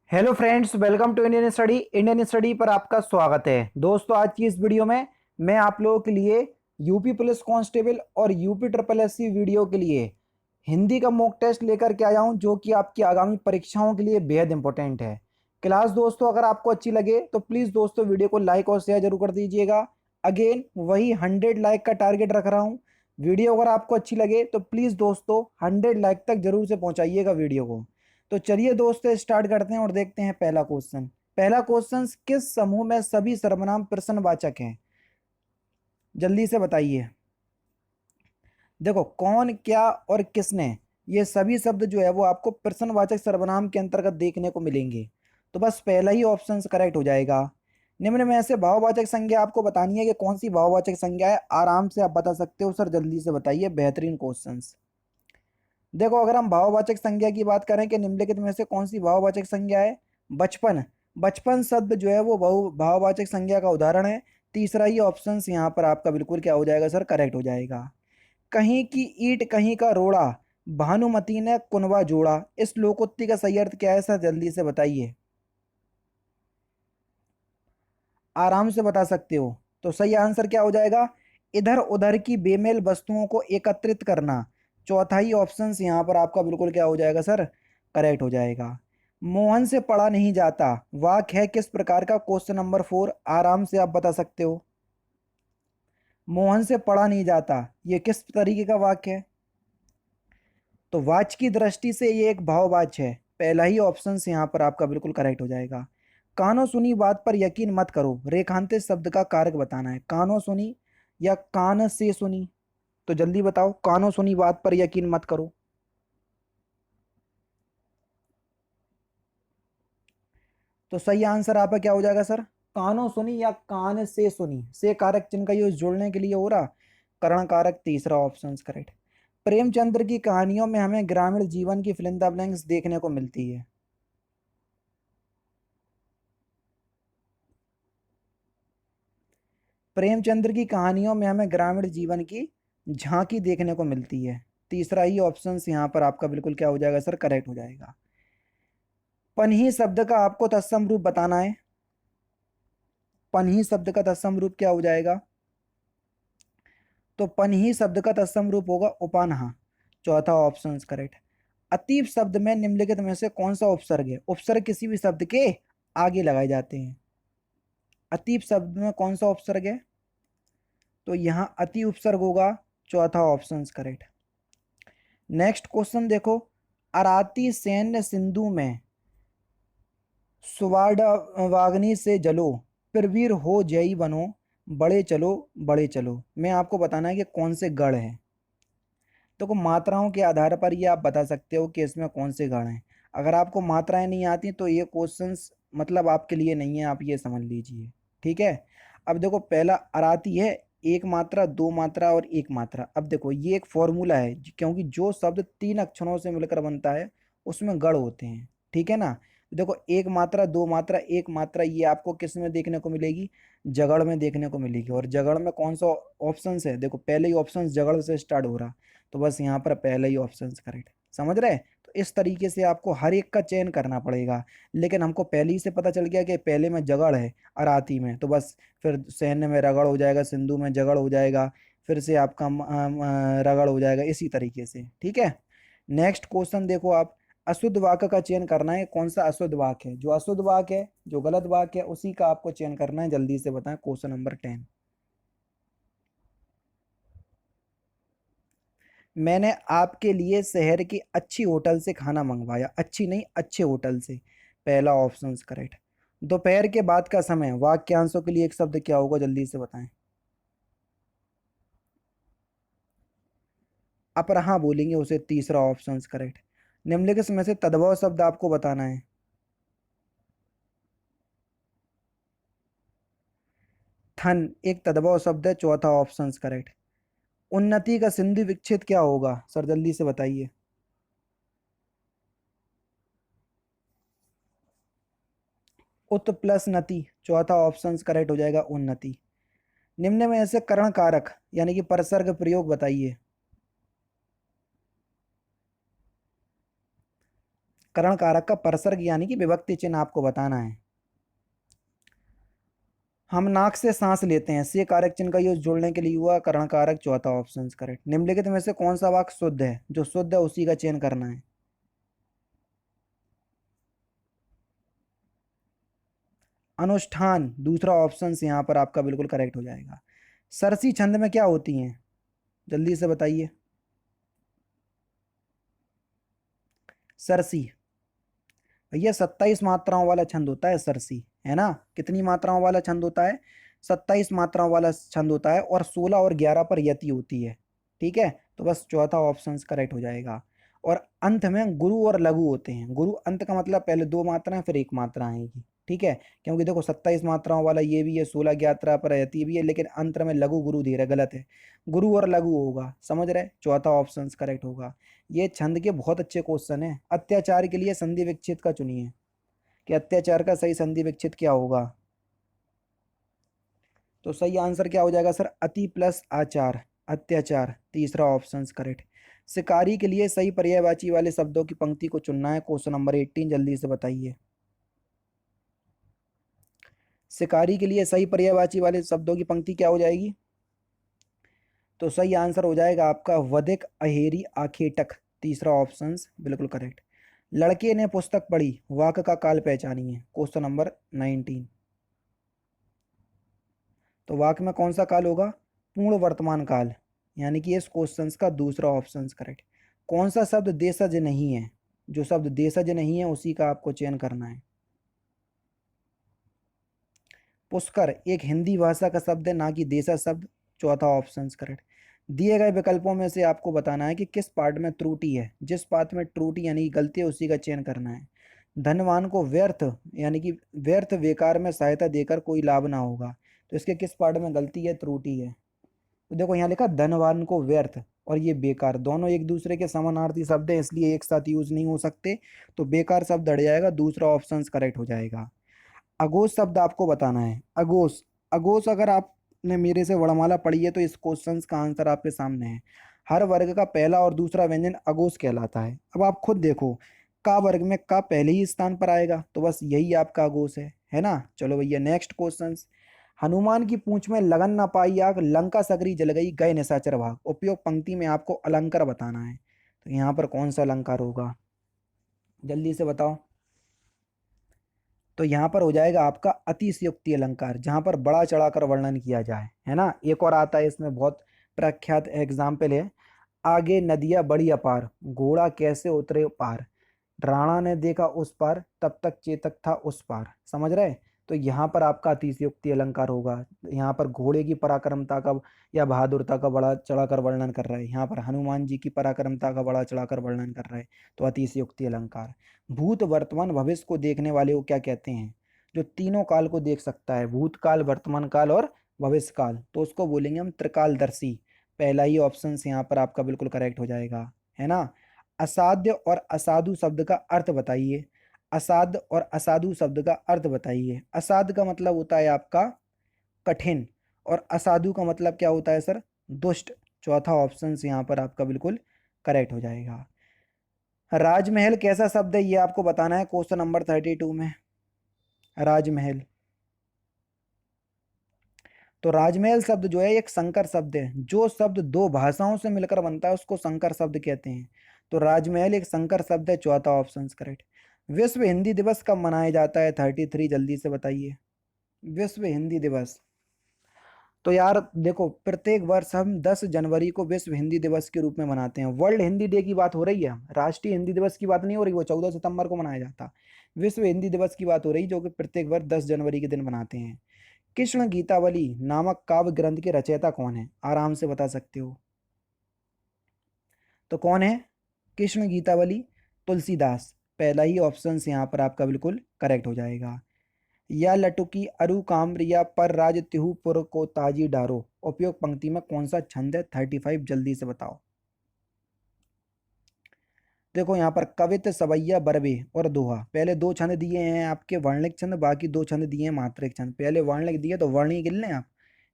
Hello friends, welcome to Indian study पर आपका स्वागत है। दोस्तों, आज की इस वीडियो में मैं आप लोगों के लिए यूपी पुलिस कांस्टेबल और यूपी ट्रिपल एससी वीडियो के लिए हिंदी का मॉक टेस्ट लेकर के आया हूं, जो कि आपकी आगामी परीक्षाओं के लिए बेहद इंपॉर्टेंट है। क्लास दोस्तों अगर आपको अच्छी लगे तो प्लीज़ दोस्तों वीडियो को लाइक और शेयर जरूर कर दीजिएगा। अगेन वही 100 लाइक का टारगेट रख रहा हूँ। वीडियो अगर आपको अच्छी लगे तो प्लीज़ दोस्तों 100 लाइक तक जरूर से पहुँचाइएगा वीडियो को। तो चलिए दोस्तों स्टार्ट करते हैं और देखते हैं पहला क्वेश्चन। पहला क्वेश्चन, किस समूह में सभी सर्वनाम प्रश्नवाचक हैं? जल्दी से बताइए। देखो, कौन, क्या और किसने, ये सभी शब्द जो है वो आपको प्रश्नवाचक सर्वनाम के अंतर्गत देखने को मिलेंगे। तो बस पहला ही ऑप्शन करेक्ट हो जाएगा। निम्न में से भाववाचक संज्ञा आपको बतानी है कि कौन सी भाववाचक संज्ञा है। आराम से आप बता सकते हो सर, जल्दी से बताइए। बेहतरीन क्वेश्चंस। देखो, अगर हम भाववाचक संज्ञा की बात करें कि निम्नलिखित में से कौन सी भाववाचक संज्ञा है? बचपन। बचपन शब्द जो है वो भाववाचक संज्ञा का उदाहरण है। तीसरा ही ऑप्शन यहाँ पर आपका बिल्कुल क्या हो जाएगा सर? करेक्ट हो जाएगा। कहीं की ईंट कहीं का रोड़ा, भानुमति ने कुनबा जोड़ा, इस लोकोक्ति का सही अर्थ क्या है सर? जल्दी से बताइए। आराम से बता सकते हो। तो सही आंसर क्या हो जाएगा? इधर उधर की बेमेल वस्तुओं को एकत्रित करना। चौथा ही ऑप्शन यहाँ पर आपका बिल्कुल क्या हो जाएगा सर? करेक्ट हो जाएगा। मोहन से पढ़ा नहीं जाता, वाक्य है किस प्रकार का? Question number 4। आराम से आप बता सकते हो। मोहन से पढ़ा नहीं जाता, ये किस तरीके का वाक्य है? तो वाच्य की दृष्टि से ये एक भाववाच्य है। पहला ही ऑप्शन यहाँ पर आपका बिल्कुल करेक्ट हो जाएगा। कानों सुनी बात पर यकीन मत करो, रेखांकित शब्द का कारक बताना है। कानों सुनी या कान से सुनी? तो जल्दी बताओ। कानों सुनी बात पर यकीन मत करो। तो सही आंसर आपका क्या हो जाएगा सर? कानों सुनी या कान से सुनी? से कारक चिन्ह का यूज जोड़ने के लिए हो रहा। करण कारक तीसरा ऑप्शन करेक्ट। प्रेमचंद्र की कहानियों में हमें ग्रामीण जीवन की फिल इन द ब्लैंक्स देखने को मिलती है। प्रेमचंद्र की कहानियों में हमें ग्रामीण जीवन की झांकी देखने को मिलती है। तीसरा ही ऑप्शन यहाँ पर आपका बिल्कुल क्या हो जाएगा सर? करेक्ट हो जाएगा। पनही शब्द का आपको तत्सम रूप बताना है। पनही शब्द का तत्सम रूप क्या हो जाएगा? तो पनही शब्द का तत्सम रूप होगा उपानहा। चौथा ऑप्शन करेक्ट। अतीब शब्द में निम्नलिखित में से कौन सा उपसर्ग है? उपसर्ग किसी भी शब्द के आगे लगाए जाते हैं। अतीब शब्द में कौन सा उपसर्ग है? तो यहाँ अति उपसर्ग होगा। चौथा ऑप्शन करेक्ट। नेक्स्ट क्वेश्चन देखो। अराती सैन्य सिंधु में सुवार्णवाग्नि से जलो, फिर वीर हो जयी बनो, बड़े चलो बड़े चलो। मैं आपको बताना है कि कौन से गढ़ हैं। तो मात्राओं के आधार पर ये आप बता सकते हो कि इसमें कौन से गढ़ हैं। अगर आपको मात्राएं नहीं आती तो ये क्वेश्चंस मतलब आपके लिए नहीं है, आप ये समझ लीजिए। ठीक है। अब देखो, पहला अराती है, एक मात्रा, दो मात्रा और एक मात्रा। अब देखो, ये एक फॉर्मूला है, क्योंकि जो शब्द तीन अक्षरों से मिलकर बनता है उसमें गढ़ होते हैं। ठीक है ना? तो देखो, एक मात्रा, दो मात्रा, एक मात्रा, ये आपको किस में देखने को मिलेगी? जगड़ में देखने को मिलेगी। और जगड़ में कौन सा ऑप्शन है? देखो, पहले ही ऑप्शन जगड़ से स्टार्ट हो रहा। तो बस यहाँ पर पहला ही ऑप्शन करेक्ट। समझ रहे? तो इस तरीके से आपको हर एक का चयन करना पड़ेगा। लेकिन हमको पहले ही से पता चल गया कि पहले में जगड़ है अराती में, तो बस फिर सैन्य में रगड़ हो जाएगा, सिंधु में जगड़ हो जाएगा, फिर से आपका रगड़ हो जाएगा, इसी तरीके से। ठीक है। नेक्स्ट क्वेश्चन देखो आप। अशुद्ध वाक्य का चयन करना है। कौन सा अशुद्ध वाक्य है? जो अशुद्ध वाक्य है, जो गलत वाक्य है, उसी का आपको चयन करना है। जल्दी से बताएं। Question number 10। मैंने आपके लिए शहर की अच्छी होटल से खाना मंगवाया। अच्छी नहीं, अच्छे होटल से। पहला ऑप्शन करेक्ट। दोपहर के बाद का समय, वाक्यांशों के लिए एक शब्द क्या होगा? जल्दी से बताएं। अपराह बोलेंगे उसे। तीसरा ऑप्शन करेक्ट। निम्नलिखित में से तद्भव शब्द आपको बताना है। थन एक तद्भव शब्द है। चौथा ऑप्शन करेक्ट। उन्नति का सिंधु विच्छेद क्या होगा सर? जल्दी से बताइए। उत प्लस नति। चौथा ऑप्शन करेक्ट हो जाएगा, उन्नति। निम्न में ऐसे करण कारक यानी कि परसर्ग प्रयोग बताइए। करण कारक का परसर्ग यानी कि विभक्ति चिन्ह आपको बताना है। हम नाक से सांस लेते हैं, से कारक चिन्ह का यूज जोड़ने के लिए हुआ करण कारक, चौथा ऑप्शन करेक्ट। निम्नलिखित में से कौन सा वाक्य शुद्ध है? जो शुद्ध है उसी का चयन करना है। अनुष्ठान, दूसरा ऑप्शन यहाँ पर आपका बिल्कुल करेक्ट हो जाएगा। सरसी छंद में क्या होती हैं? जल्दी से बताइए। सरसी भैया 27 मात्राओं वाला छंद होता है सरसी, है ना। कितनी मात्राओं वाला छंद होता है? 27 मात्राओं वाला छंद होता है, और 16 और 11 पर यति होती है। ठीक है, तो बस चौथा ऑप्शन करेक्ट हो जाएगा। और अंत में गुरु और लघु होते हैं। गुरु अंत का मतलब पहले दो मात्राएं फिर एक मात्रा आएगी। ठीक है, क्योंकि देखो 27 मात्राओं वाला ये भी है, 16 11 पर यति भी है, लेकिन अंत में लघु गुरु धीरे गलत है, गुरु और लघु होगा। समझ रहे? चौथा ऑप्शन करेक्ट होगा। ये छंद के बहुत अच्छे क्वेश्चन है। अत्याचार के लिए संधि विच्छेद का चुनिए कि अत्याचार का सही संधि विच्छेद क्या होगा। तो सही आंसर क्या हो जाएगा सर? अति प्लस आचार, अत्याचार, तीसरा ऑप्शन करेक्ट। शिकारी के लिए सही पर्यायवाची वाले शब्दों की पंक्ति को चुनना है। क्वेश्चन नंबर 18 जल्दी से बताइए। शिकारी के लिए सही पर्यायवाची वाले शब्दों की पंक्ति क्या हो जाएगी? तो सही आंसर हो जाएगा आपका वधिक, अहेरी, आखेटक, तीसरा ऑप्शन बिल्कुल करेक्ट। लड़के ने पुस्तक पढ़ी, वाक्य का काल पहचानिए। Question number 19। तो वाक्य में कौन सा काल होगा? पूर्ण वर्तमान काल, यानी कि इस क्वेश्चन का दूसरा ऑप्शन करेक्ट। कौन सा शब्द देशज नहीं है? जो शब्द देशज नहीं है उसी का आपको चयन करना है। पुष्कर एक हिंदी भाषा का शब्द है, ना कि देशज शब्द, चौथा ऑप्शन करेक्ट। दिए गए विकल्पों में से आपको बताना है कि किस पार्ट में त्रुटि है। जिस पार्ट में त्रुटि यानी कि गलती है उसी का चयन करना है। धनवान को व्यर्थ यानी कि व्यर्थ बेकार में सहायता देकर कोई लाभ ना होगा, तो इसके किस पार्ट में गलती है, त्रुटि है? तो देखो यहाँ लिखा धनवान को व्यर्थ और ये बेकार, दोनों एक दूसरे के समानार्थी शब्द हैं, इसलिए एक साथ यूज नहीं हो सकते। तो बेकार शब्द हट जाएगा, दूसरा ऑप्शन करेक्ट हो जाएगा। अघोष शब्द आपको बताना है। अघोष, अघोष अगर आपने मेरे से वर्णमाला पढ़ी है तो इस क्वेश्चन का आंसर आपके सामने है। हर वर्ग का पहला और दूसरा व्यंजन अघोष कहलाता है। अब आप खुद देखो, का वर्ग में का पहले ही स्थान पर आएगा, तो बस यही आपका अघोष है ना। चलो भैया नेक्स्ट क्वेश्चन। हनुमान की पूंछ में लगन ना पाई आग, लंका सगरी जल गई, गए निशाचर भाग। उपयोग पंक्ति में आपको अलंकार बताना है। तो यहाँ पर कौन सा अलंकार होगा? जल्दी से बताओ। तो यहाँ पर हो जाएगा आपका अतिशयोक्ति अलंकार, जहाँ पर बड़ा चढ़ाकर वर्णन किया जाए, है ना। एक और आता है इसमें, बहुत प्रख्यात एग्जाम्पल है। आगे नदियाँ बड़ी अपार, घोड़ा कैसे उतरे पार, राणा ने देखा उस पार, तब तक चेतक था उस पार। समझ रहे? तो यहाँ पर आपका अतिशयोक्ति अलंकार होगा। यहाँ पर घोड़े की पराक्रमता का या बहादुरता का बड़ा चढ़ाकर वर्णन कर रहा है, यहाँ पर हनुमान जी की पराक्रमता का बड़ा चढ़ाकर वर्णन कर रहा है, तो अतिशयोक्ति अलंकार। भूत वर्तमान भविष्य को देखने वाले को क्या कहते हैं? जो तीनों काल को देख सकता है, भूतकाल, वर्तमान काल और भविष्य काल, तो उसको बोलेंगे हम त्रिकालदर्शी। पहला ही ऑप्शन यहाँ पर आपका बिल्कुल करेक्ट हो जाएगा, है ना। असाध्य और असाधु शब्द का अर्थ बताइए। असाध्य और असाधु शब्द का अर्थ बताइए। असाध्य का मतलब होता है आपका कठिन, और असाधु का मतलब क्या होता है सर? दुष्ट। चौथा ऑप्शन यहाँ पर आपका बिल्कुल करेक्ट हो जाएगा। राजमहल कैसा शब्द है ये आपको बताना है क्वेश्चन नंबर 32 में। राजमहल, तो राजमहल शब्द जो है एक संकर शब्द है। जो शब्द दो भाषाओं से मिलकर बनता है उसको संकर शब्द कहते हैं। तो राजमहल एक संकर शब्द है, चौथा ऑप्शन करेक्ट। विश्व हिंदी दिवस कब मनाया जाता है? 33 जल्दी से बताइए। विश्व हिंदी दिवस, तो यार देखो, प्रत्येक वर्ष हम 10 जनवरी को विश्व हिंदी दिवस के रूप में मनाते हैं। वर्ल्ड हिंदी डे की बात हो रही है, राष्ट्रीय हिंदी दिवस की बात नहीं हो रही, वो 14 सितंबर को मनाया जाता। विश्व हिंदी दिवस की बात हो रही, जो कि प्रत्येक वर्ष 10 जनवरी के दिन मनाते हैं। कृष्ण गीतावली नामक काव्य ग्रंथ के रचयिता कौन है? आराम से बता सकते हो। तो कौन है कृष्ण गीतावली? तुलसीदास। पहला ही ऑप्शन यहाँ पर आपका बिल्कुल करेक्ट हो जाएगा। या लटुकी अरु काम्र या पर राज तिहु पुर को ताजी डारो। उपयोग पंक्ति में कौन सा छंद है? 35 जल्दी से बताओ। देखो यहाँ पर कवित, सवैया, बरबे और दोहा, पहले दो छंद दिए हैं आपके वर्णिक छंद, बाकी दो छंद दिए हैं मात्रिक छंद। पहले वर्णिक दिए तो वर्ण ही गिन लें आप,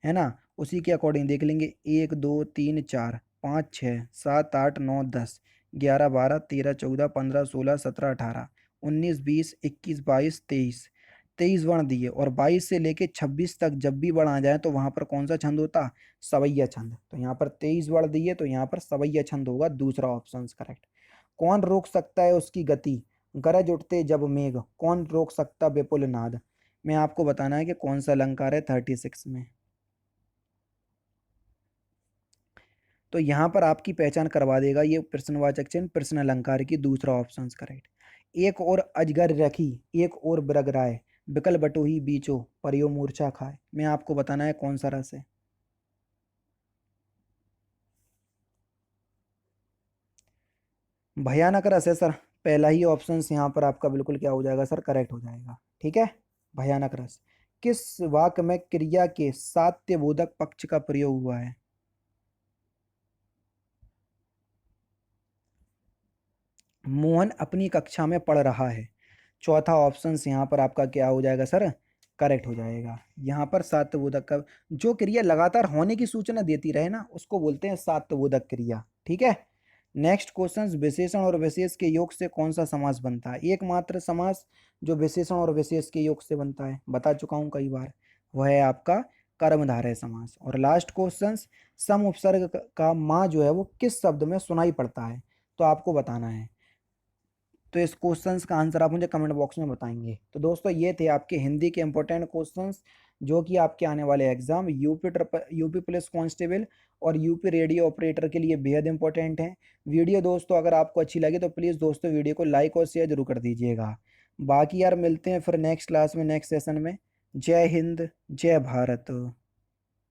है ना। उसी के अकॉर्डिंग देख लेंगे। 1 2 3 4 5 6 7 8 9 10 11 12 13 14 15 16 17 18। 19, 20, 21, 22, 23। 23 वर्ण दिए और 22 से लेके 26 तक जब भी वर्ण आ जाए तो वहां पर कौन सा छंद होता? सवैया छंद। तो यहाँ पर 23 वर्ण दिए तो यहाँ पर सवैया छंद होगा, दूसरा ऑप्शन करेक्ट। कौन रोक सकता है उसकी गति, गरज उठते जब मेघ, कौन रोक सकता विपुल नाद? मैं आपको बताना है कि कौन सा अलंकार है 36 में। तो यहाँ पर आपकी पहचान करवा देगा ये प्रश्नवाचक चिन्ह प्रश्न अलंकार की, दूसरा ऑप्शन करेक्ट। एक और अजगर रखी, एक और मृग राय, बिकल बटोही बीचो, परियो मूर्छा खाए। मैं आपको बताना है कौन सा रस है। भयानक रस है सर। पहला ही ऑप्शन यहाँ पर आपका बिल्कुल क्या हो जाएगा सर? करेक्ट हो जाएगा। ठीक है, भयानक रस। किस वाक्य में क्रिया के सात्यबोधक पक्ष का प्रयोग हुआ है? मोहन अपनी कक्षा में पढ़ रहा है। चौथा ऑप्शन यहाँ पर आपका क्या हो जाएगा सर? करेक्ट हो जाएगा। यहाँ पर सात्यबोधक का जो क्रिया लगातार होने की सूचना देती रहे ना, उसको बोलते हैं सात्यबोधक क्रिया। ठीक है। नेक्स्ट क्वेश्चन, विशेषण और विशेष के योग से कौन सा समास बनता है? एकमात्र समास जो विशेषण और विशेष के योग से बनता है, बता चुका हूं कई बार, वह है आपका कर्मधारय समास। और लास्ट क्वेश्चन, सम उपसर्ग का माँ जो है वो किस शब्द में सुनाई पड़ता है? तो आपको बताना है। तो इस क्वेश्चंस का आंसर आप मुझे कमेंट बॉक्स में बताएंगे। तो दोस्तों ये थे आपके हिंदी के इंपॉर्टेंट क्वेश्चंस जो कि आपके आने वाले एग्जाम यूपी पुलिस कांस्टेबल और यूपी रेडियो ऑपरेटर के लिए बेहद इंपॉर्टेंट हैं। वीडियो दोस्तों अगर आपको अच्छी लगे तो प्लीज़ दोस्तों वीडियो को लाइक और शेयर जरूर कर दीजिएगा। बाकी यार मिलते हैं फिर नेक्स्ट क्लास में, नेक्स्ट सेशन में। जय हिंद, जय भारत।